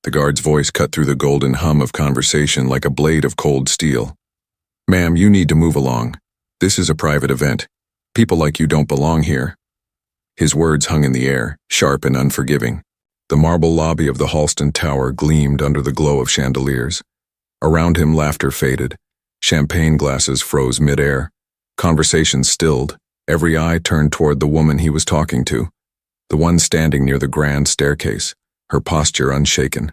The guard's voice cut through the golden hum of conversation like a blade of cold steel. "Ma'am, you need to move along. This is a private event. People like you don't belong here." His words hung in the air, sharp and unforgiving. The marble lobby of the Halston Tower gleamed under the glow of chandeliers. Around him, laughter faded. Champagne glasses froze mid-air. Conversation stilled. Every eye turned toward the woman he was talking to, the one standing near the grand staircase, her posture unshaken.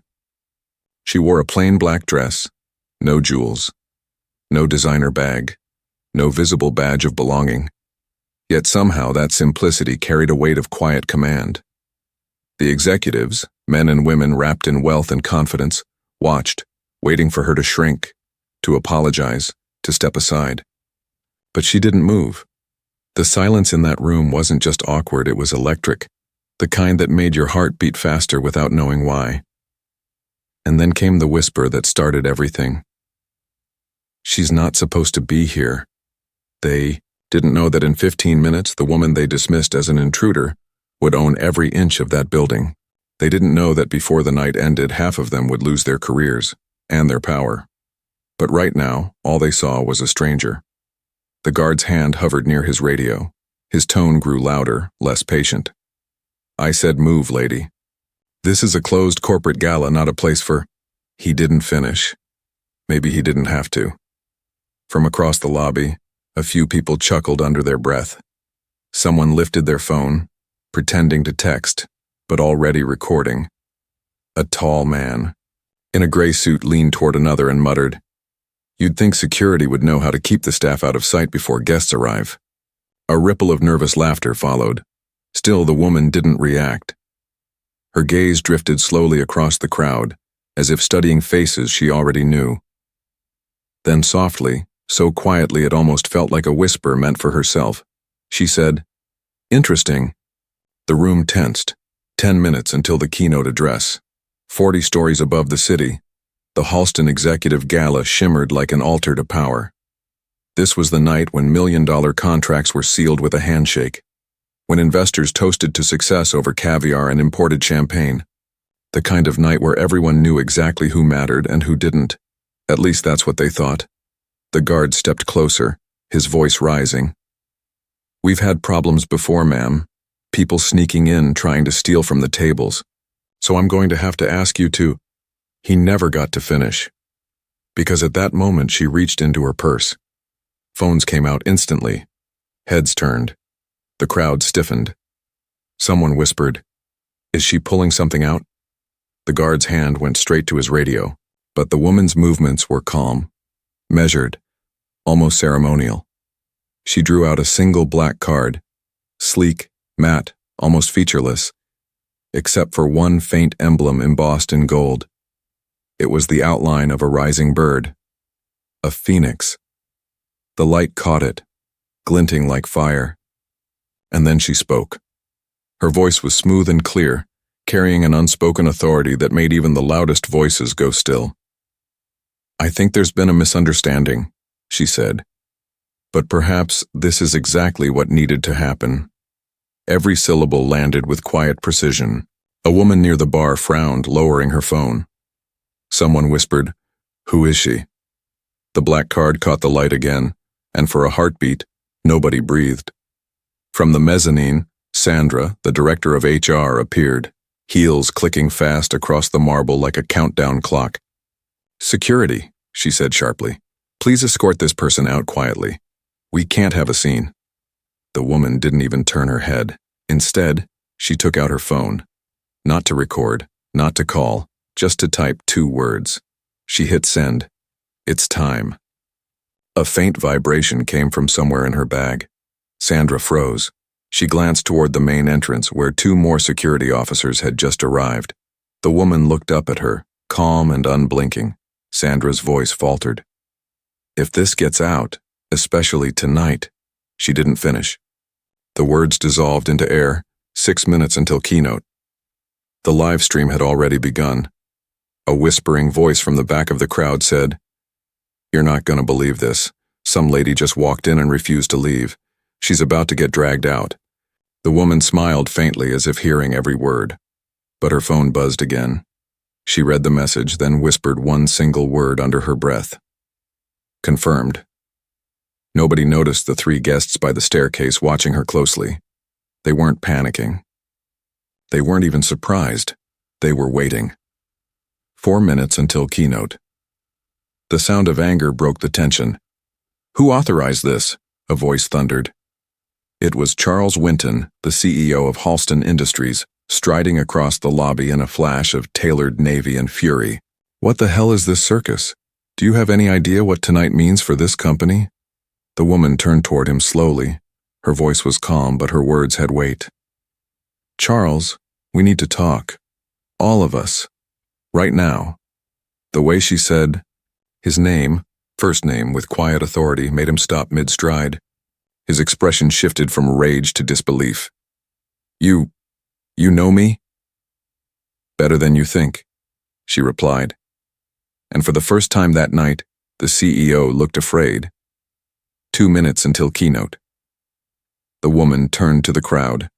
She wore a plain black dress, no jewels, no designer bag, no visible badge of belonging. Yet somehow that simplicity carried a weight of quiet command. The executives, men and women wrapped in wealth and confidence, watched, waiting for her to shrink, to apologize, to step aside. But she didn't move. The silence in that room wasn't just awkward, it was electric, the kind that made your heart beat faster without knowing why. And then came the whisper that started everything. "She's not supposed to be here." They didn't know that in 15 minutes, the woman they dismissed as an intruder would own every inch of that building. They didn't know that before the night ended, half of them would lose their careers and their power. But right now, all they saw was a stranger. The guard's hand hovered near his radio. His tone grew louder, less patient. "I said move, lady. This is a closed corporate gala, not a place for—" He didn't finish. Maybe he didn't have to. From across the lobby, a few people chuckled under their breath. Someone lifted their phone, pretending to text, but already recording. A tall man in a gray suit leaned toward another and muttered, "You'd think security would know how to keep the staff out of sight before guests arrive." A ripple of nervous laughter followed. Still, the woman didn't react. Her gaze drifted slowly across the crowd, as if studying faces she already knew. Then softly, so quietly it almost felt like a whisper meant for herself, she said, "Interesting." The room tensed. 10 minutes until the keynote address. 40 stories above the city, the Halston Executive Gala shimmered like an altar to power. This was the night when million-dollar contracts were sealed with a handshake, when investors toasted to success over caviar and imported champagne. The kind of night where everyone knew exactly who mattered and who didn't. At least that's what they thought. The guard stepped closer, his voice rising. "We've had problems before, ma'am. People sneaking in, trying to steal from the tables. So I'm going to have to ask you to—" He never got to finish. Because at that moment she reached into her purse. Phones came out instantly. Heads turned. The crowd stiffened. Someone whispered, "Is she pulling something out?" The guard's hand went straight to his radio, but the woman's movements were calm, measured, almost ceremonial. She drew out a single black card, sleek, matte, almost featureless, except for one faint emblem embossed in gold. It was the outline of a rising bird, a phoenix. The light caught it, glinting like fire. And then she spoke. Her voice was smooth and clear, carrying an unspoken authority that made even the loudest voices go still. "I think there's been a misunderstanding," she said. "But perhaps this is exactly what needed to happen." Every syllable landed with quiet precision. A woman near the bar frowned, lowering her phone. Someone whispered, "Who is she?" The black card caught the light again, and for a heartbeat, nobody breathed. From the mezzanine, Sandra, the director of HR, appeared, heels clicking fast across the marble like a countdown clock. "Security," she said sharply. "Please escort this person out quietly. We can't have a scene." The woman didn't even turn her head. Instead, she took out her phone. Not to record, not to call, just to type 2 words. She hit send. "It's time." A faint vibration came from somewhere in her bag. Sandra froze. She glanced toward the main entrance where 2 more security officers had just arrived. The woman looked up at her, calm and unblinking. Sandra's voice faltered. "If this gets out, especially tonight—" She didn't finish. The words dissolved into air, 6 minutes until keynote. The live stream had already begun. A whispering voice from the back of the crowd said, "You're not going to believe this. Some lady just walked in and refused to leave. She's about to get dragged out." The woman smiled faintly as if hearing every word. But her phone buzzed again. She read the message, then whispered one single word under her breath. Confirmed. Nobody noticed the three guests by the staircase watching her closely. They weren't panicking. They weren't even surprised. They were waiting. 4 minutes until keynote. The sound of anger broke the tension. "Who authorized this?" a voice thundered. It was Charles Winton, the CEO of Halston Industries, striding across the lobby in a flash of tailored navy and fury. "What the hell is this circus? Do you have any idea what tonight means for this company?" The woman turned toward him slowly. Her voice was calm, but her words had weight. "Charles, we need to talk. All of us. Right now." The way she said his name, first name with quiet authority, made him stop mid-stride. His expression shifted from rage to disbelief. You know me?" "Better than you think," she replied. And for the first time that night, the CEO looked afraid. 2 minutes until keynote. The woman turned to the crowd.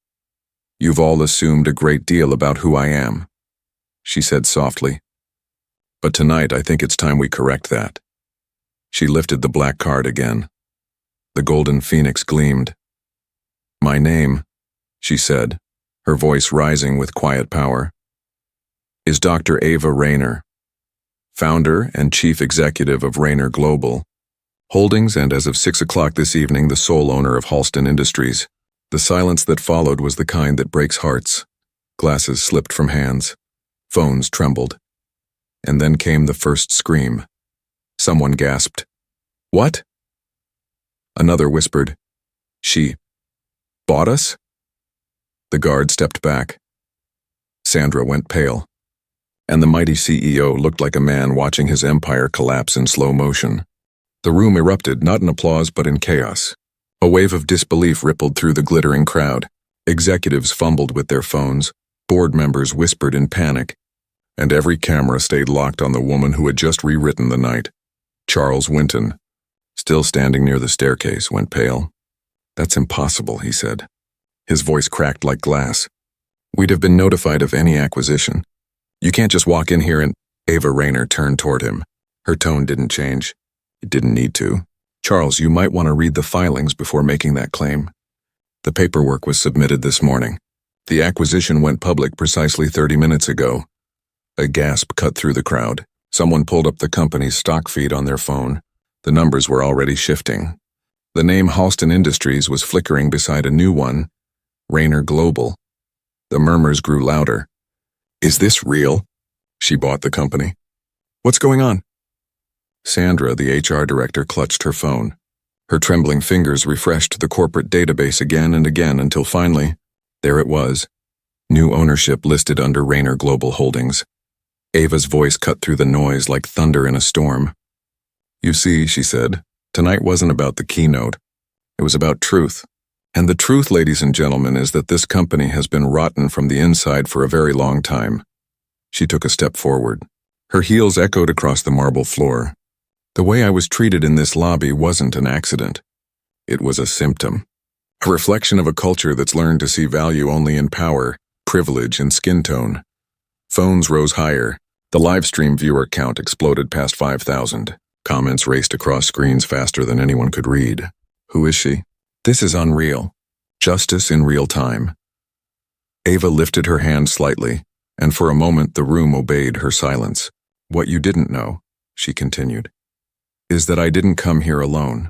"You've all assumed a great deal about who I am," she said softly. "But tonight I think it's time we correct that." She lifted the black card again. The golden phoenix gleamed. "My name," she said, her voice rising with quiet power, "is Dr. Ava Rayner, founder and chief executive of Rayner Global Holdings, and as of 6 o'clock this evening, the sole owner of Halston Industries." The silence that followed was the kind that breaks hearts. Glasses slipped from hands. Phones trembled. And then came the first scream. Someone gasped. "What?" Another whispered, "She bought us?" The guard stepped back. Sandra went pale. And the mighty CEO looked like a man watching his empire collapse in slow motion. The room erupted, not in applause but in chaos. A wave of disbelief rippled through the glittering crowd. Executives fumbled with their phones. Board members whispered in panic. And every camera stayed locked on the woman who had just rewritten the night. Charles Winton, still standing near the staircase, went pale. "That's impossible," he said. His voice cracked like glass. "We'd have been notified of any acquisition. You can't just walk in here and—" Ava Rayner turned toward him. Her tone didn't change. It didn't need to. "Charles, you might want to read the filings before making that claim. The paperwork was submitted this morning. The acquisition went public precisely 30 minutes ago." A gasp cut through the crowd. Someone pulled up the company's stock feed on their phone. The numbers were already shifting. The name Halston Industries was flickering beside a new one, Rayner Global. The murmurs grew louder. "Is this real? She bought the company. What's going on?" Sandra, the HR director, clutched her phone. Her trembling fingers refreshed the corporate database again and again until finally, there it was. New ownership listed under Rayner Global Holdings. Ava's voice cut through the noise like thunder in a storm. "You see," she said, "tonight wasn't about the keynote. It was about truth. And the truth, ladies and gentlemen, is that this company has been rotten from the inside for a very long time." She took a step forward. Her heels echoed across the marble floor. "The way I was treated in this lobby wasn't an accident. It was a symptom. A reflection of a culture that's learned to see value only in power, privilege, and skin tone." Phones rose higher. The live stream viewer count exploded past 5,000. Comments raced across screens faster than anyone could read. "Who is she? This is unreal. Justice in real time." Ava lifted her hand slightly, and for a moment the room obeyed her silence. "What you didn't know," she continued, "is that I didn't come here alone."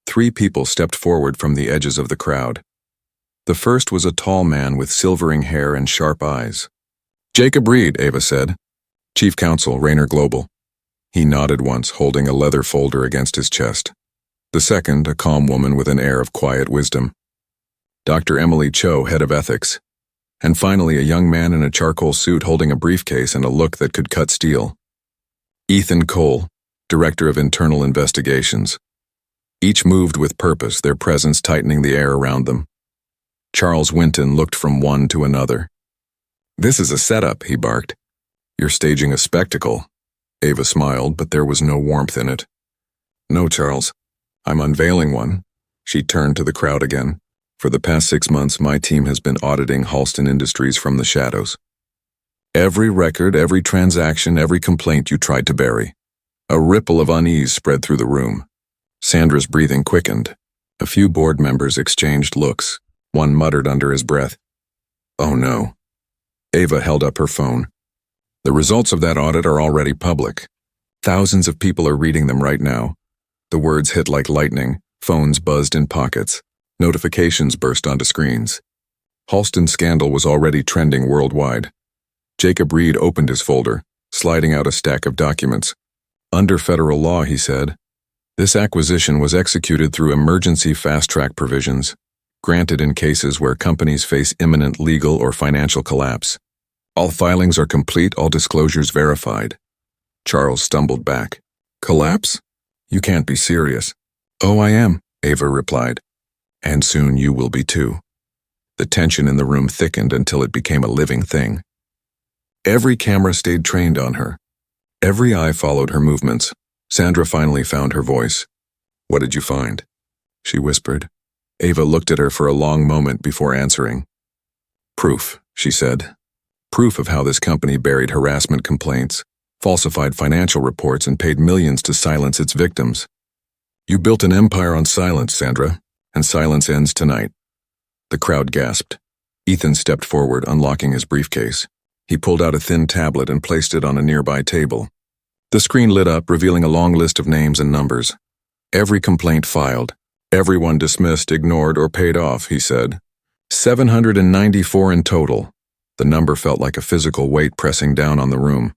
3 people stepped forward from the edges of the crowd. The first was a tall man with silvering hair and sharp eyes. "Jacob Reed," Ava said. "Chief Counsel, Rayner Global." He nodded once, holding a leather folder against his chest. The second, a calm woman with an air of quiet wisdom. Dr. Emily Cho, head of ethics. And finally, a young man in a charcoal suit holding a briefcase and a look that could cut steel. Ethan Cole, Director of Internal Investigations. Each moved with purpose, their presence tightening the air around them. Charles Winton looked from one to another. "This is a setup," he barked. "You're staging a spectacle." Ava smiled, but there was no warmth in it. "No, Charles. I'm unveiling one." She turned to the crowd again. "For the past 6 months, my team has been auditing Halston Industries from the shadows. Every record, every transaction, every complaint you tried to bury. A ripple of unease spread through the room. Sandra's breathing quickened. A few board members exchanged looks. One muttered under his breath, "Oh no." Ava held up her phone. "The results of that audit are already public. Thousands of people are reading them right now." The words hit like lightning. Phones buzzed in pockets. Notifications burst onto screens. Halston's scandal was already trending worldwide. Jacob Reed opened his folder, sliding out a stack of documents. "Under federal law," he said, "this acquisition was executed through emergency fast-track provisions, granted in cases where companies face imminent legal or financial collapse. All filings are complete, all disclosures verified." Charles stumbled back. "Collapse? You can't be serious." "Oh, I am," Ava replied. "And soon you will be too." The tension in the room thickened until it became a living thing. Every camera stayed trained on her. Every eye followed her movements. Sandra finally found her voice. "What did you find?" she whispered. Ava looked at her for a long moment before answering. "Proof," she said. "Proof of how this company buried harassment complaints, falsified financial reports, and paid millions to silence its victims. You built an empire on silence, Sandra, and silence ends tonight." The crowd gasped. Ethan stepped forward, unlocking his briefcase. He pulled out a thin tablet and placed it on a nearby table. The screen lit up, revealing a long list of names and numbers. "Every complaint filed. Everyone dismissed, ignored, or paid off," he said. 794 in total. The number felt like a physical weight pressing down on the room.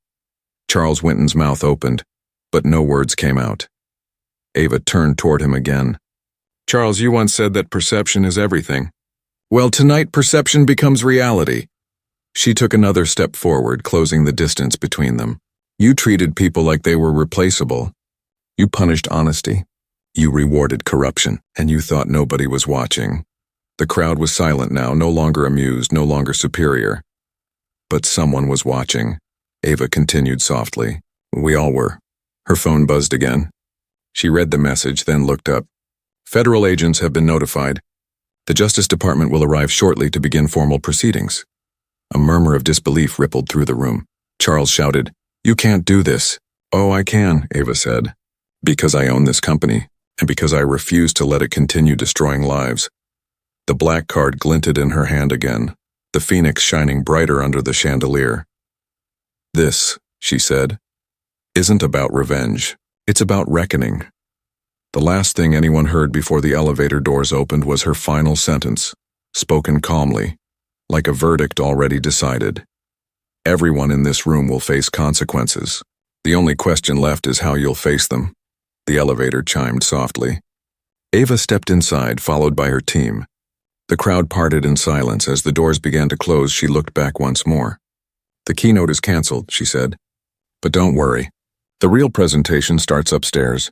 Charles Winton's mouth opened, but no words came out. Ava turned toward him again. "Charles, you once said that perception is everything. Well, tonight perception becomes reality." She took another step forward, closing the distance between them. "You treated people like they were replaceable. You punished honesty. You rewarded corruption, and you thought nobody was watching." The crowd was silent now, no longer amused, no longer superior. "But someone was watching," Ava continued softly. "We all were." Her phone buzzed again. She read the message, then looked up. "Federal agents have been notified. The Justice Department will arrive shortly to begin formal proceedings." A murmur of disbelief rippled through the room. Charles shouted, "You can't do this." "Oh, I can," Ava said. "Because I own this company, and because I refuse to let it continue destroying lives." The black card glinted in her hand again, the phoenix shining brighter under the chandelier. "This," she said, "isn't about revenge. It's about reckoning." The last thing anyone heard before the elevator doors opened was her final sentence, spoken calmly, like a verdict already decided. "Everyone in this room will face consequences. The only question left is how you'll face them." The elevator chimed softly. Ava stepped inside, followed by her team. The crowd parted in silence. As the doors began to close, she looked back once more. "The keynote is canceled," she said. "But don't worry. The real presentation starts upstairs."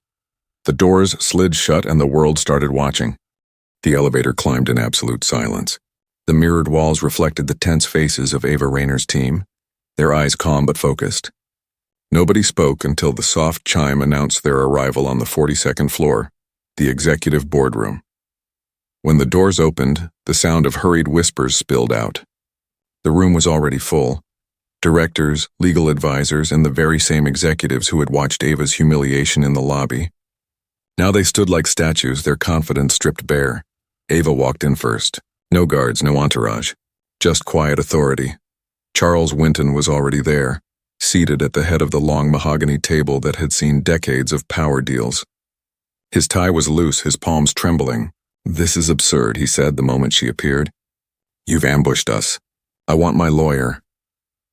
The doors slid shut and the world started watching. The elevator climbed in absolute silence. The mirrored walls reflected the tense faces of Ava Rayner's team, their eyes calm but focused. Nobody spoke until the soft chime announced their arrival on the 42nd floor, the executive boardroom. When the doors opened, the sound of hurried whispers spilled out. The room was already full. Directors, legal advisors, and the very same executives who had watched Ava's humiliation in the lobby. Now they stood like statues, their confidence stripped bare. Ava walked in first. No guards, no entourage. Just quiet authority. Charles Winton was already there, seated at the head of the long mahogany table that had seen decades of power deals. His tie was loose, his palms trembling. "This is absurd," he said the moment she appeared. "You've ambushed us. I want my lawyer."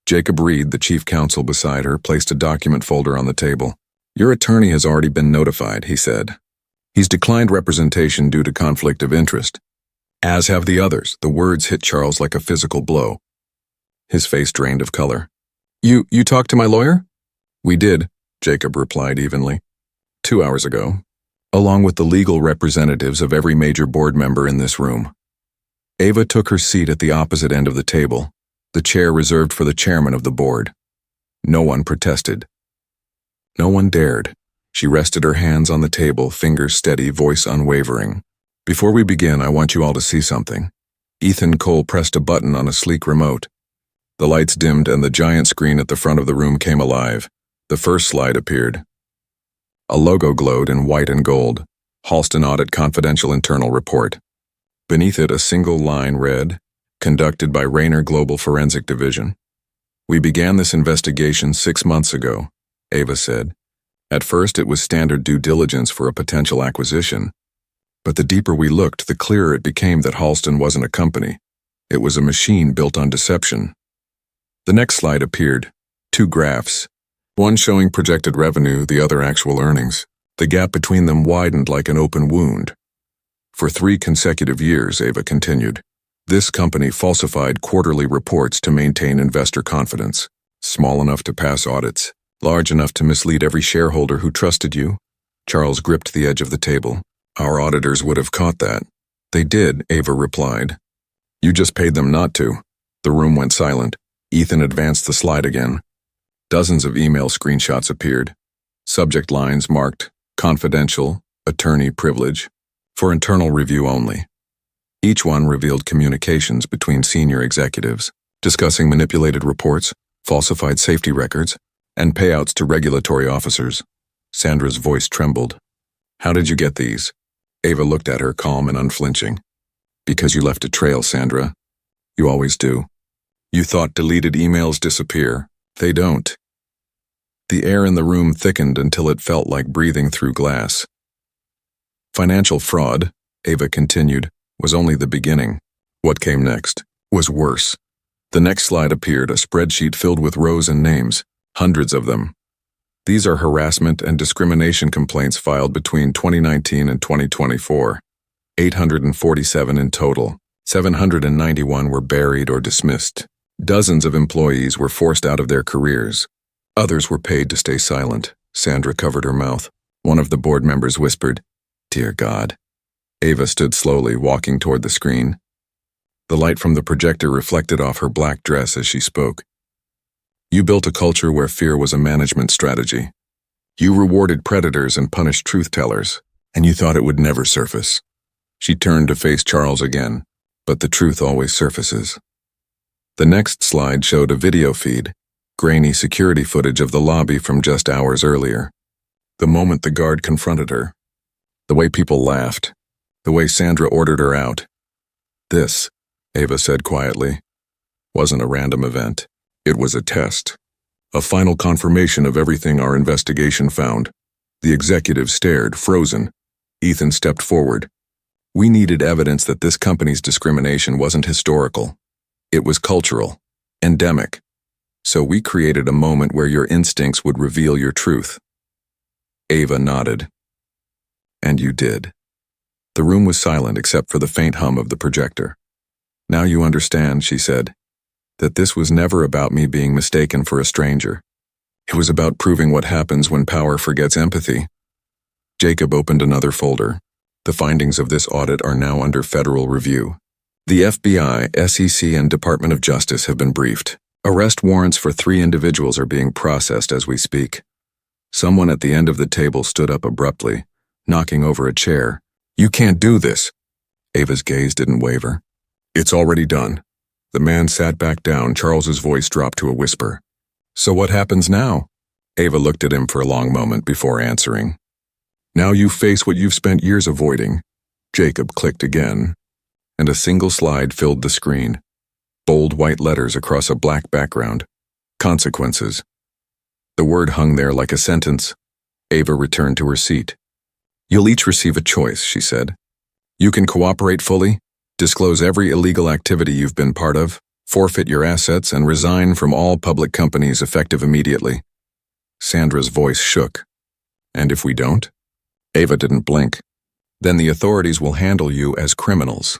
Jacob Reed, the chief counsel beside her, placed a document folder on the table. "Your attorney has already been notified," he said. "He's declined representation due to conflict of interest. As have the others." The words hit Charles like a physical blow. His face drained of color. You talked to my lawyer?" "We did," Jacob replied evenly. 2 hours ago, along with the legal representatives of every major board member in this room. Ava took her seat at the opposite end of the table, the chair reserved for the chairman of the board. No one protested. No one dared. She rested her hands on the table, fingers steady, voice unwavering. "Before we begin, I want you all to see something." Ethan Cole pressed a button on a sleek remote. The lights dimmed and the giant screen at the front of the room came alive. The first slide appeared. A logo glowed in white and gold. Halston Audit Confidential Internal Report. Beneath it, a single line read, "Conducted by Rayner Global Forensic Division." "We began this investigation 6 months ago," Ava said. "At first it was standard due diligence for a potential acquisition. But the deeper we looked, the clearer it became that Halston wasn't a company. It was a machine built on deception." The next slide appeared. 2 graphs. One showing projected revenue, the other actual earnings. The gap between them widened like an open wound. "For 3 consecutive years," Ava continued, "this company falsified quarterly reports to maintain investor confidence. Small enough to pass audits, large enough to mislead every shareholder who trusted you." Charles gripped the edge of the table. "Our auditors would have caught that." "They did," Ava replied. "You just paid them not to." The room went silent. Ethan advanced the slide again. Dozens of email screenshots appeared. Subject lines marked, "Confidential, Attorney Privilege, for internal review only." Each one revealed communications between senior executives, discussing manipulated reports, falsified safety records, and payouts to regulatory officers. Sandra's voice trembled. "How did you get these?" Ava looked at her, calm and unflinching. "Because you left a trail, Sandra. You always do. You thought deleted emails disappear. They don't." The air in the room thickened until it felt like breathing through glass. Financial fraud, Ava continued, was only the beginning. What came next was worse. The next slide appeared, a spreadsheet filled with rows and names, hundreds of them. "These are harassment and discrimination complaints filed between 2019 and 2024. 847 in total. 791 were buried or dismissed. Dozens of employees were forced out of their careers. Others were paid to stay silent." Sandra covered her mouth. One of the board members whispered, "Dear God." Ava stood slowly, walking toward the screen. The light from the projector reflected off her black dress as she spoke. "You built a culture where fear was a management strategy. You rewarded predators and punished truth-tellers, and you thought it would never surface." She turned to face Charles again, but the truth always surfaces. The next slide showed a video feed, grainy security footage of the lobby from just hours earlier. The moment the guard confronted her, the way people laughed, the way Sandra ordered her out. "This," Ava said quietly, "wasn't a random event. It was a test. A final confirmation of everything our investigation found." The executive stared, frozen. Ethan stepped forward. "We needed evidence that this company's discrimination wasn't historical. It was cultural, endemic. So we created a moment where your instincts would reveal your truth." Ava nodded. "And you did." The room was silent except for the faint hum of the projector. "Now you understand," she said, "that this was never about me being mistaken for a stranger. It was about proving what happens when power forgets empathy." Jacob opened another folder. "The findings of this audit are now under federal review. The FBI, SEC, and Department of Justice have been briefed. Arrest warrants for 3 individuals are being processed as we speak." Someone at the end of the table stood up abruptly, knocking over a chair. "You can't do this." Ava's gaze didn't waver. "It's already done." The man sat back down. Charles's voice dropped to a whisper. "So what happens now?" Ava looked at him for a long moment before answering. "Now you face what you've spent years avoiding." Jacob clicked again, and a single slide filled the screen. Bold white letters across a black background. "Consequences." The word hung there like a sentence. Ava returned to her seat. "You'll each receive a choice," she said. "You can cooperate fully, disclose every illegal activity you've been part of, forfeit your assets, and resign from all public companies effective immediately." Sandra's voice shook. "And if we don't?" Ava didn't blink. "Then the authorities will handle you as criminals.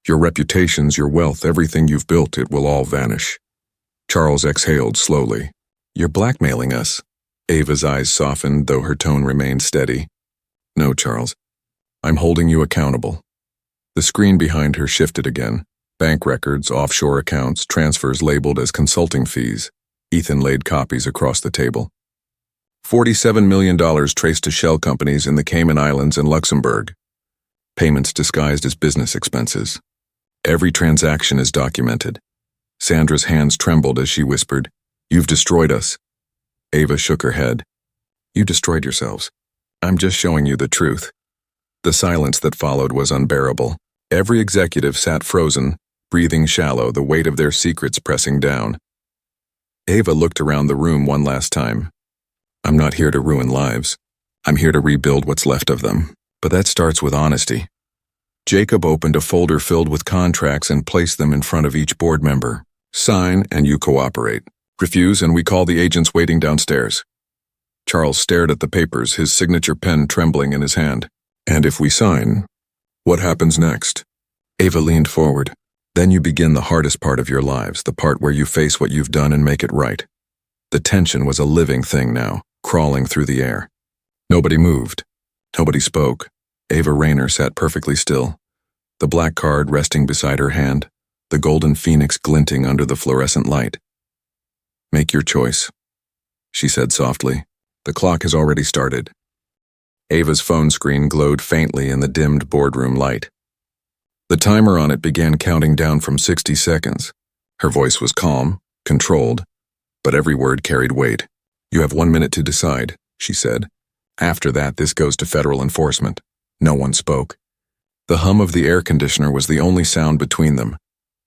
Your reputations, your wealth, everything you've built, it will all vanish." Charles exhaled slowly. "You're blackmailing us." Ava's eyes softened, though her tone remained steady. "No, Charles. I'm holding you accountable." The screen behind her shifted again. Bank records, offshore accounts, transfers labeled as consulting fees. Ethan laid copies across the table. $47 million traced to shell companies in the Cayman Islands and Luxembourg. Payments disguised as business expenses. Every transaction is documented. Sandra's hands trembled as she whispered, "You've destroyed us." Ava shook her head. "You destroyed yourselves. I'm just showing you the truth." The silence that followed was unbearable. Every executive sat frozen, breathing shallow, the weight of their secrets pressing down. Ava looked around the room one last time. "I'm not here to ruin lives. I'm here to rebuild what's left of them. But that starts with honesty." Jacob opened a folder filled with contracts and placed them in front of each board member. "Sign and you cooperate. Refuse and we call the agents waiting downstairs." Charles stared at the papers, his signature pen trembling in his hand. "And if we sign, what happens next?" Ava leaned forward. "Then you begin the hardest part of your lives, the part where you face what you've done and make it right." The tension was a living thing now, crawling through the air. Nobody moved. Nobody spoke. Ava Rayner sat perfectly still, the black card resting beside her hand, the golden phoenix glinting under the fluorescent light. "Make your choice," she said softly. "The clock has already started." Ava's phone screen glowed faintly in the dimmed boardroom light. The timer on it began counting down from 60 seconds. Her voice was calm, controlled, but every word carried weight. "You have 1 minute to decide," she said. "After that, this goes to federal enforcement." No one spoke. The hum of the air conditioner was the only sound between them.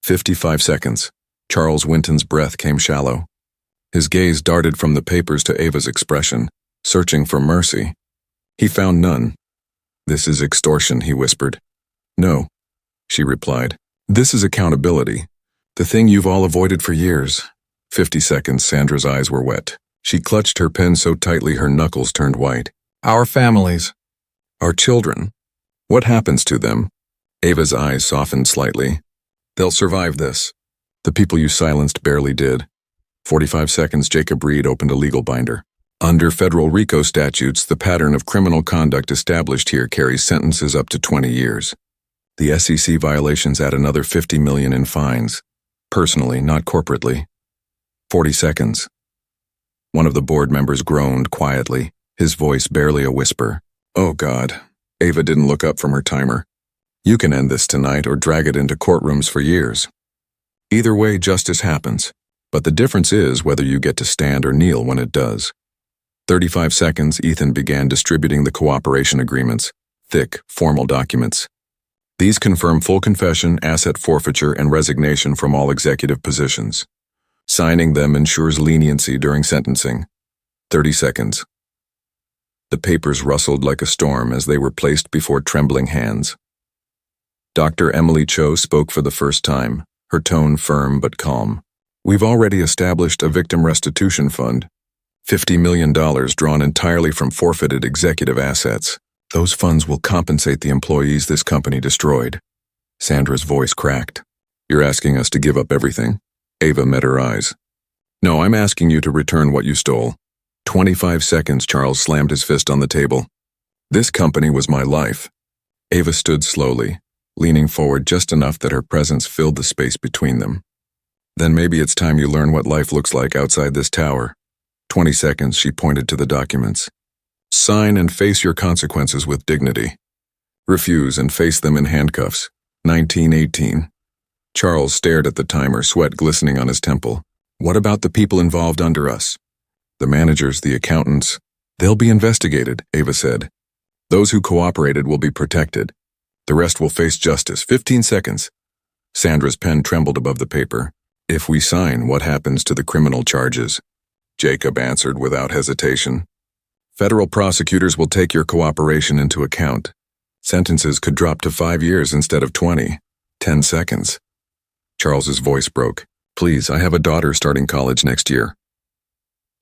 55 seconds. Charles Winton's breath came shallow. His gaze darted from the papers to Ava's expression, searching for mercy. He found none. "This is extortion," he whispered. "No," she replied. "This is accountability. The thing you've all avoided for years." 50 seconds. Sandra's eyes were wet. She clutched her pen so tightly her knuckles turned white. "Our families. Our children. What happens to them?" Ava's eyes softened slightly. "They'll survive this. The people you silenced barely did." 45 seconds. Jacob Reed opened a legal binder. "Under federal RICO statutes, the pattern of criminal conduct established here carries sentences up to 20 years. The SEC violations add another $50 million in fines. Personally, not corporately." 40 seconds. One of the board members groaned quietly, his voice barely a whisper. "Oh God." Ava didn't look up from her timer. "You can end this tonight or drag it into courtrooms for years. Either way, justice happens. But the difference is whether you get to stand or kneel when it does." 35 seconds. Ethan began distributing the cooperation agreements, thick, formal documents. "These confirm full confession, asset forfeiture, and resignation from all executive positions. Signing them ensures leniency during sentencing." 30 seconds. The papers rustled like a storm as they were placed before trembling hands. Dr. Emily Cho spoke for the first time, her tone firm but calm. "We've already established a victim restitution fund. $50 million drawn entirely from forfeited executive assets. Those funds will compensate the employees this company destroyed." Sandra's voice cracked. "You're asking us to give up everything?" Ava met her eyes. "No, I'm asking you to return what you stole." 25 seconds. Charles slammed his fist on the table. "This company was my life." Ava stood slowly, leaning forward just enough that her presence filled the space between them. "Then maybe it's time you learn what life looks like outside this tower." 20 seconds. She pointed to the documents. "Sign and face your consequences with dignity. Refuse and face them in handcuffs." 1918. Charles stared at the timer, sweat glistening on his temple. "What about the people involved under us? The managers, the accountants? They'll be investigated," Ava said. "Those who cooperated will be protected. The rest will face justice." 15 seconds. Sandra's pen trembled above the paper. "If we sign, what happens to the criminal charges?" Jacob answered without hesitation. "Federal prosecutors will take your cooperation into account. Sentences could drop to 5 years instead of 20. 10 seconds. Charles's voice broke. "Please, I have a daughter starting college next year."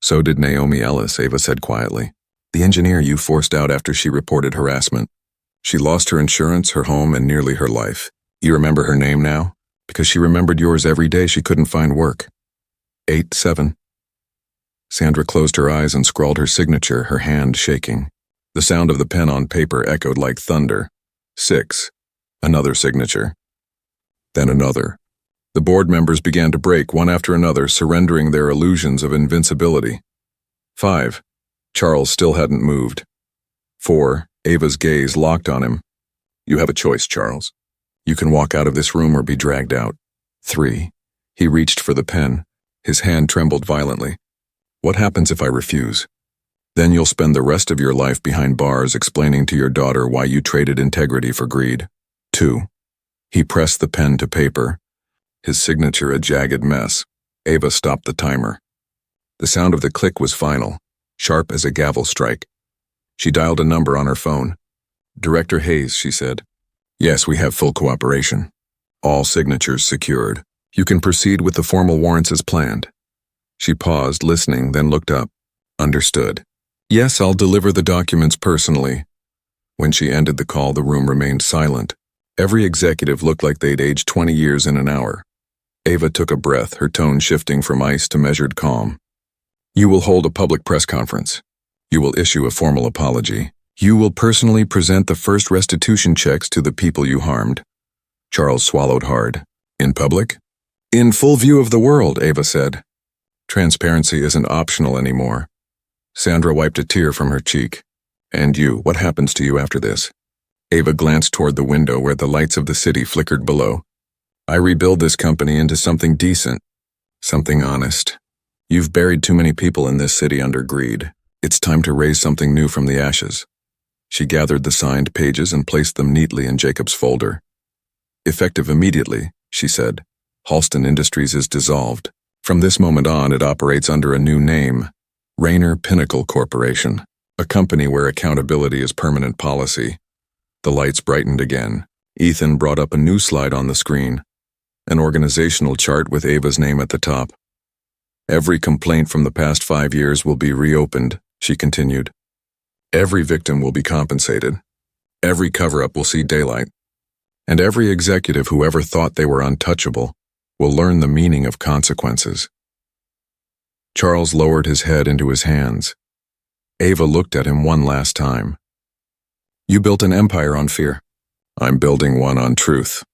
"So did Naomi Ellis," Ava said quietly. "The engineer you forced out after she reported harassment. She lost her insurance, her home, and nearly her life. You remember her name now? Because she remembered yours every day she couldn't find work." 8-7. Sandra closed her eyes and scrawled her signature, her hand shaking. The sound of the pen on paper echoed like thunder. 6. Another signature. Then another. The board members began to break one after another, surrendering their illusions of invincibility. 5. Charles still hadn't moved. 4. Ava's gaze locked on him. "You have a choice, Charles. You can walk out of this room or be dragged out." 3. He reached for the pen. His hand trembled violently. What happens if I refuse? Then you'll spend the rest of your life behind bars explaining to your daughter why you traded integrity for greed. 2. He pressed the pen to paper, his signature a jagged mess. Ava stopped the timer. The sound of the click was final, sharp as a gavel strike. She dialed a number on her phone. Director Hayes, she said. Yes, we have full cooperation. All signatures secured. You can proceed with the formal warrants as planned. She paused, listening, then looked up. Understood. Yes, I'll deliver the documents personally. When she ended the call, the room remained silent. Every executive looked like they'd aged 20 years in an hour. Ava took a breath, her tone shifting from ice to measured calm. You will hold a public press conference. You will issue a formal apology. You will personally present the first restitution checks to the people you harmed. Charles swallowed hard. In public? In full view of the world, Ava said. Transparency isn't optional anymore. Sandra wiped a tear from her cheek. And you, what happens to you after this? Ava glanced toward the window where the lights of the city flickered below. I rebuild this company into something decent, something honest. You've buried too many people in this city under greed. It's time to raise something new from the ashes. She gathered the signed pages and placed them neatly in Jacob's folder. Effective immediately, she said. Halston Industries is dissolved. From this moment on, it operates under a new name, Rayner Pinnacle Corporation, a company where accountability is permanent policy. The lights brightened again. Ethan brought up a new slide on the screen, an organizational chart with Ava's name at the top. Every complaint from the past 5 years will be reopened, she continued. Every victim will be compensated. Every cover-up will see daylight. And every executive who ever thought they were untouchable will learn the meaning of consequences. Charles lowered his head into his hands. Ava looked at him one last time. You built an empire on fear. I'm building one on truth.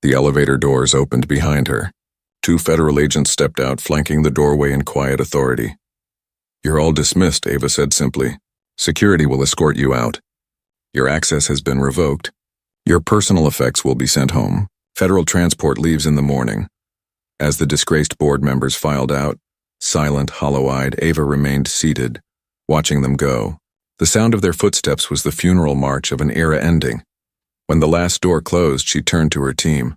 The elevator doors opened behind her. 2 federal agents stepped out, flanking the doorway in quiet authority. You're all dismissed, Ava said simply. Security will escort you out. Your access has been revoked. Your personal effects will be sent home. Federal transport leaves in the morning. As the disgraced board members filed out, silent, hollow-eyed, Ava remained seated, watching them go. The sound of their footsteps was the funeral march of an era ending. When the last door closed, she turned to her team.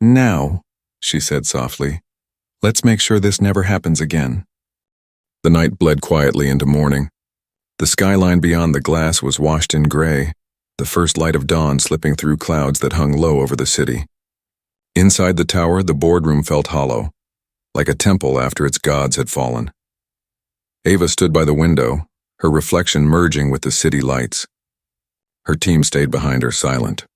Now, she said softly, let's make sure this never happens again. The night bled quietly into morning. The skyline beyond the glass was washed in gray, the first light of dawn slipping through clouds that hung low over the city. Inside the tower, the boardroom felt hollow, like a temple after its gods had fallen. Ava stood by the window, her reflection merging with the city lights. Her team stayed behind her, silent.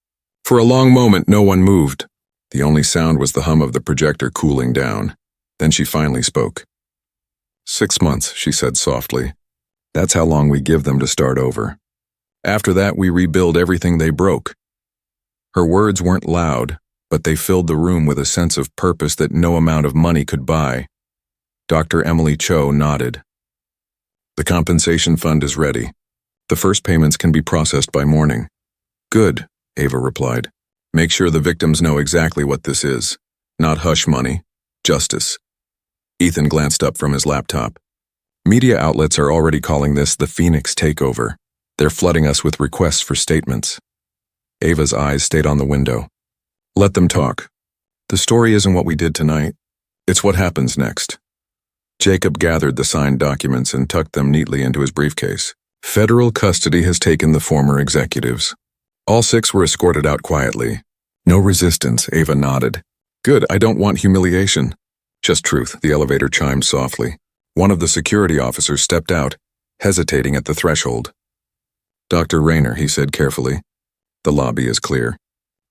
For a long moment, no one moved. The only sound was the hum of the projector cooling down. Then she finally spoke. 6 months, she said softly. That's how long we give them to start over. After that, we rebuild everything they broke. Her words weren't loud, but they filled the room with a sense of purpose that no amount of money could buy. Dr. Emily Cho nodded. The compensation fund is ready. The first payments can be processed by morning. Good, Ava replied. Make sure the victims know exactly what this is. Not hush money. Justice. Ethan glanced up from his laptop. Media outlets are already calling this the Phoenix takeover. They're flooding us with requests for statements. Ava's eyes stayed on the window. Let them talk. The story isn't what we did tonight. It's what happens next. Jacob gathered the signed documents and tucked them neatly into his briefcase. Federal custody has taken the former executives. All 6 were escorted out quietly. No resistance, Ava nodded. Good, I don't want humiliation. Just truth, the elevator chimed softly. One of the security officers stepped out, hesitating at the threshold. Dr. Rayner, he said carefully. The lobby is clear.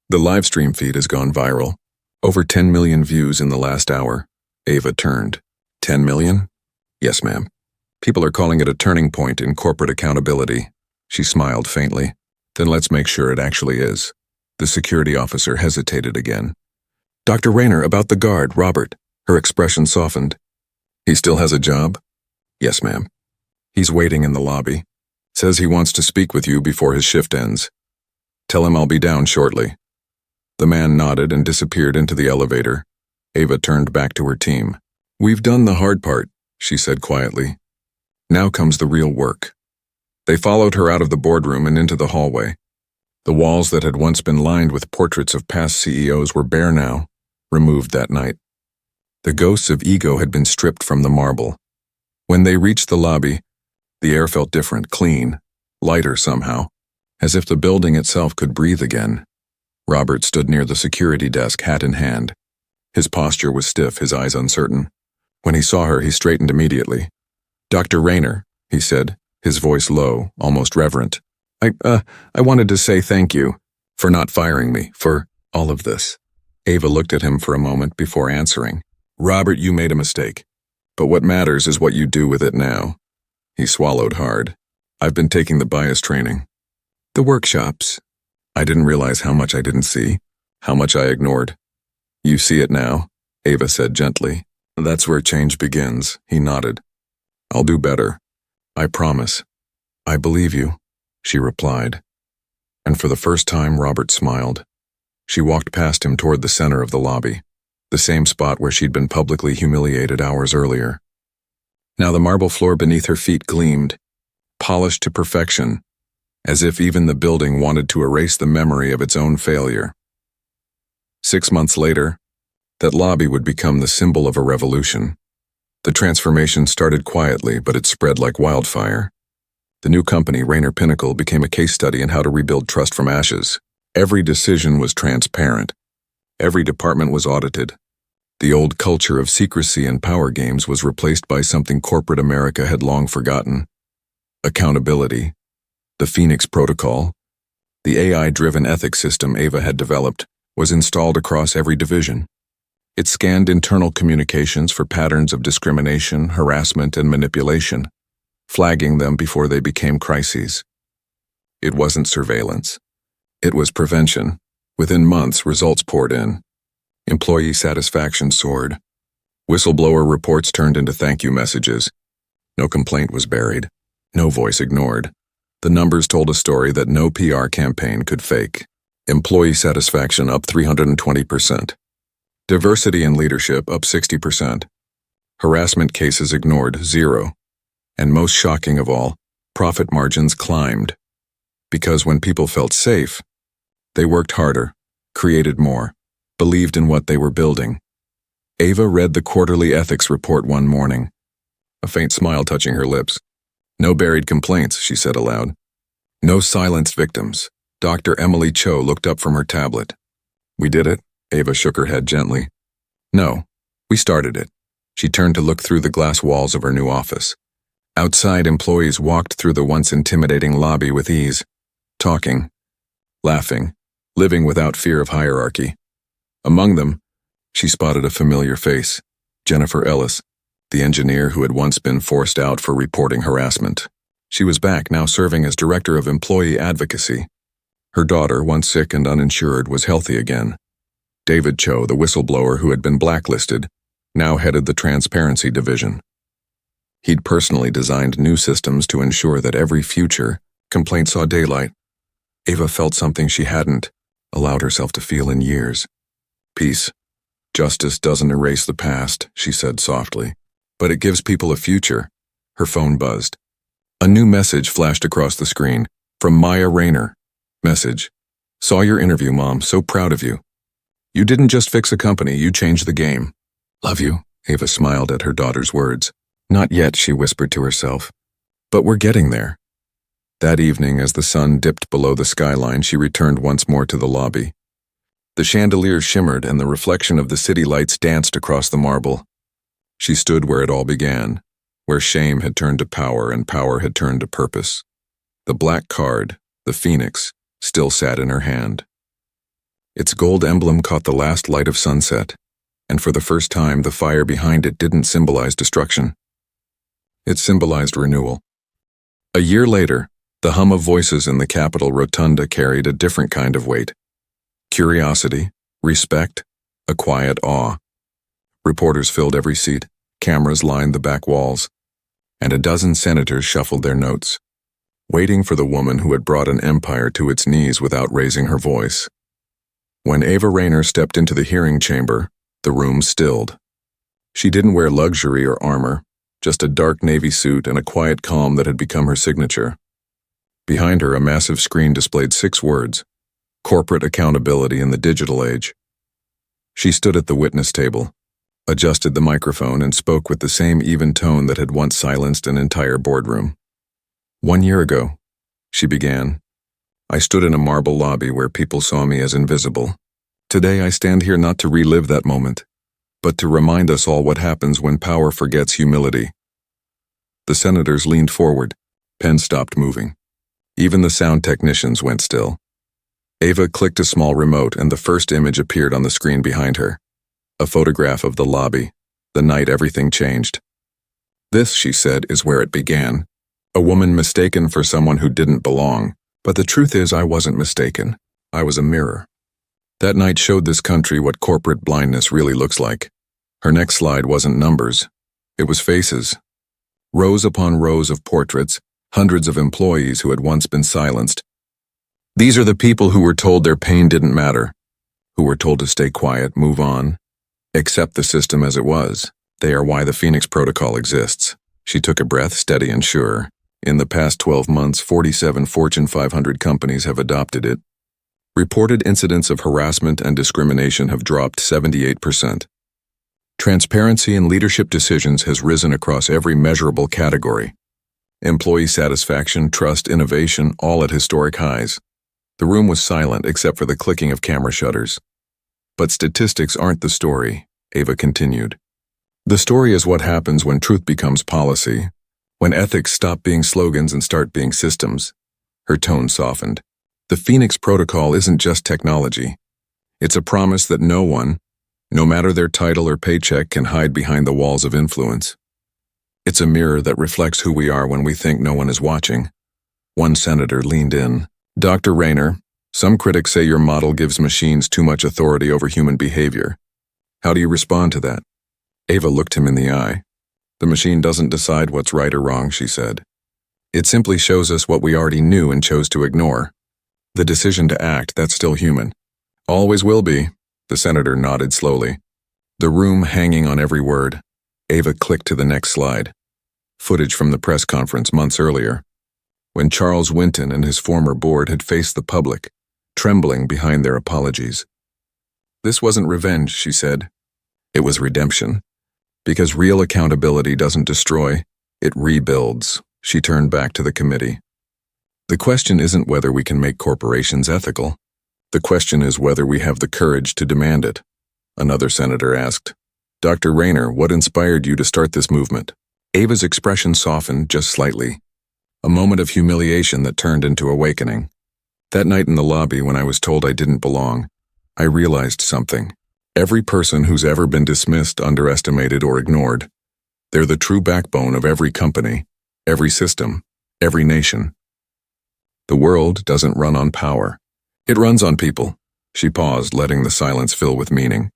The live stream feed has gone viral. Over 10 million views in the last hour. Ava turned. 10 million? Yes, ma'am. People are calling it a turning point in corporate accountability. She smiled faintly. Then let's make sure it actually is. The security officer hesitated again. Dr. Rayner, about the guard, Robert. Her expression softened. He still has a job? Yes, ma'am. He's waiting in the lobby. Says he wants to speak with you before his shift ends. Tell him I'll be down shortly. The man nodded and disappeared into the elevator. Ava turned back to her team. "We've done the hard part," she said quietly. "Now comes the real work." They followed her out of the boardroom and into the hallway. The walls that had once been lined with portraits of past CEOs were bare now, removed that night. The ghosts of ego had been stripped from the marble. When they reached the lobby, the air felt different, clean, lighter somehow, as if the building itself could breathe again. Robert stood near the security desk, hat in hand. His posture was stiff, his eyes uncertain. When he saw her, he straightened immediately. "Dr. Rayner," he said, his voice low, almost reverent. I wanted to say thank you for not firing me, for all of this." Ava looked at him for a moment before answering. "Robert, you made a mistake. But what matters is what you do with it now." He swallowed hard. "I've been taking the bias training. The workshops. I didn't realize how much I didn't see, how much I ignored." "You see it now," Ava said gently. "That's where change begins," he nodded. "I'll do better. I promise." "I believe you," she replied. And for the first time, Robert smiled. She walked past him toward the center of the lobby, the same spot where she'd been publicly humiliated hours earlier. Now the marble floor beneath her feet gleamed, polished to perfection, as if even the building wanted to erase the memory of its own failure. 6 months later, that lobby would become the symbol of a revolution. The transformation started quietly, but it spread like wildfire. The new company, Rayner Pinnacle, became a case study in how to rebuild trust from ashes. Every decision was transparent. Every department was audited. The old culture of secrecy and power games was replaced by something corporate America had long forgotten: accountability. The Phoenix Protocol, the AI-driven ethics system Ava had developed, was installed across every division. It scanned internal communications for patterns of discrimination, harassment, and manipulation, flagging them before they became crises. It wasn't surveillance. It was prevention. Within months, results poured in. Employee satisfaction soared. Whistleblower reports turned into thank you messages. No complaint was buried. No voice ignored. The numbers told a story that no PR campaign could fake. Employee satisfaction up 320%. Diversity in leadership up 60%. Harassment cases ignored, 0. And most shocking of all, profit margins climbed. Because when people felt safe, they worked harder, created more, believed in what they were building. Ava read the quarterly ethics report one morning, a faint smile touching her lips. "No buried complaints," she said aloud. "No silenced victims." Dr. Emily Cho looked up from her tablet. "We did it?" Ava shook her head gently. "No, we started it." She turned to look through the glass walls of her new office. Outside, employees walked through the once intimidating lobby with ease, talking, laughing, living without fear of hierarchy. Among them, she spotted a familiar face: Jennifer Ellis, the engineer who had once been forced out for reporting harassment. She was back, now serving as director of employee advocacy. Her daughter, once sick and uninsured, was healthy again. David Cho, the whistleblower who had been blacklisted, now headed the transparency division. He'd personally designed new systems to ensure that every future complaint saw daylight. Ava felt something she hadn't allowed herself to feel in years. "Peace. Justice doesn't erase the past," she said softly, "but it gives people a future." Her phone buzzed. A new message flashed across the screen, from Maya Rayner. Message: "Saw your interview, Mom. So proud of you. You didn't just fix a company, you changed the game. Love you." Ava smiled at her daughter's words. "Not yet," she whispered to herself. "But we're getting there." That evening, as the sun dipped below the skyline, she returned once more to the lobby. The chandeliers shimmered and the reflection of the city lights danced across the marble. She stood where it all began, where shame had turned to power and power had turned to purpose. The black card, the phoenix, still sat in her hand. Its gold emblem caught the last light of sunset, and for the first time the fire behind it didn't symbolize destruction. It symbolized renewal. A year later, the hum of voices in the Capitol rotunda carried a different kind of weight. Curiosity, respect, a quiet awe. Reporters filled every seat, cameras lined the back walls, and a dozen senators shuffled their notes, waiting for the woman who had brought an empire to its knees without raising her voice. When Ava Rayner stepped into the hearing chamber, The room stilled. She didn't wear luxury or armor, just a dark navy suit and a quiet calm that had become her signature. Behind her, a massive screen displayed 6 words: corporate accountability in the digital age. She stood at the witness table, adjusted the microphone, and spoke with the same even tone that had once silenced an entire boardroom. 1 year ago, she began, I stood in a marble lobby where people saw me as invisible. Today I stand here not to relive that moment, but to remind us all what happens when power forgets humility. The senators leaned forward. Pens stopped moving. Even the sound technicians went still. Ava clicked a small remote and the first image appeared on the screen behind her. A photograph of the lobby, the night everything changed. This, she said, is where it began. A woman mistaken for someone who didn't belong. But the truth is, I wasn't mistaken. I was a mirror. That night showed this country what corporate blindness really looks like. Her next slide wasn't numbers. It was faces. Rows upon rows of portraits, hundreds of employees who had once been silenced. These are the people who were told their pain didn't matter, who were told to stay quiet, move on, accept the system as it was. They are why the Phoenix Protocol exists. She took a breath, steady and sure. In the past 12 months, 47 Fortune 500 companies have adopted it. Reported incidents of harassment and discrimination have dropped 78%. Transparency in leadership decisions has risen across every measurable category. Employee satisfaction, trust, innovation, all at historic highs. The room was silent except for the clicking of camera shutters. But statistics aren't the story, Ava continued. The story is what happens when truth becomes policy, when ethics stop being slogans and start being systems. Her tone softened. The Phoenix Protocol isn't just technology. It's a promise that no one, no matter their title or paycheck, can hide behind the walls of influence. It's a mirror that reflects who we are when we think no one is watching. One senator leaned in. Dr. Rayner, some critics say your model gives machines too much authority over human behavior. How do you respond to that? Ava looked him in the eye. The machine doesn't decide what's right or wrong, she said. It simply shows us what we already knew and chose to ignore. The decision to act, that's still human. Always will be, the senator nodded slowly. The room hanging on every word. Ava clicked to the next slide. Footage from the press conference months earlier, when Charles Winton and his former board had faced the public, trembling behind their apologies. This wasn't revenge, she said. It was redemption. Because real accountability doesn't destroy, it rebuilds. She turned back to the committee. The question isn't whether we can make corporations ethical. The question is whether we have the courage to demand it. Another senator asked, Dr. Rayner, what inspired you to start this movement? Ava's expression softened just slightly. A moment of humiliation that turned into awakening. That night in the lobby when I was told I didn't belong, I realized something. Every person who's ever been dismissed, underestimated, or ignored, they're the true backbone of every company, every system, every nation. The world doesn't run on power. It runs on people. She paused, letting the silence fill with meaning.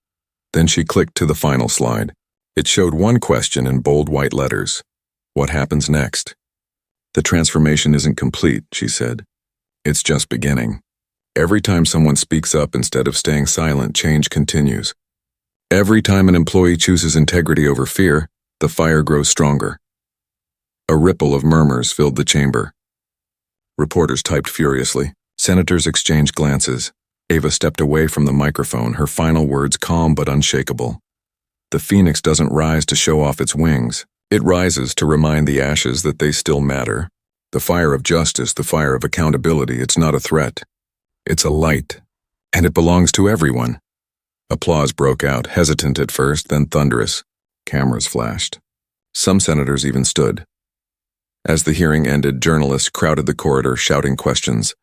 Then she clicked to the final slide. It showed one question in bold white letters. What happens next? The transformation isn't complete, she said. It's just beginning. Every time someone speaks up instead of staying silent, change continues. Every time an employee chooses integrity over fear, the fire grows stronger. A ripple of murmurs filled the chamber. Reporters typed furiously. Senators exchanged glances. Ava stepped away from the microphone, her final words calm but unshakable. The phoenix doesn't rise to show off its wings. It rises to remind the ashes that they still matter. The fire of justice, the fire of accountability, it's not a threat. It's a light, and it belongs to everyone. Applause broke out, hesitant at first, then thunderous. Cameras flashed. Some senators even stood. As the hearing ended, journalists crowded the corridor, shouting questions,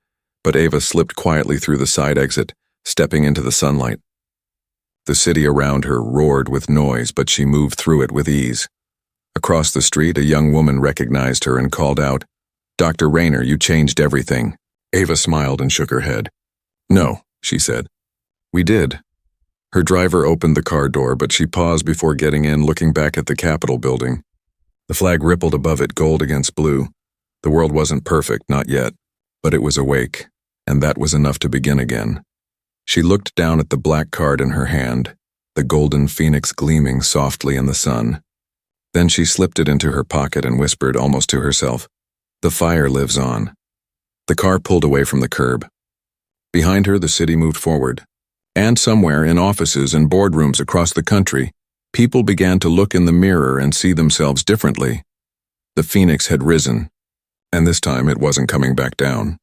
but Ava slipped quietly through the side exit, stepping into the sunlight. The city around her roared with noise, but she moved through it with ease. Across the street, a young woman recognized her and called out, "Dr. Rayner, you changed everything." Ava smiled and shook her head. "No," she said. "We did." Her driver opened the car door, but she paused before getting in, looking back at the Capitol building. The flag rippled above it, gold against blue. The world wasn't perfect, not yet, but it was awake, and that was enough to begin again. She looked down at the black card in her hand. the golden phoenix gleaming softly in the sun. Then she slipped it into her pocket and whispered almost to herself, "The fire lives on." The car pulled away from the curb. Behind her, the city moved forward. And somewhere in offices and boardrooms across the country, people began to look in the mirror and see themselves differently. The phoenix had risen, and this time it wasn't coming back down.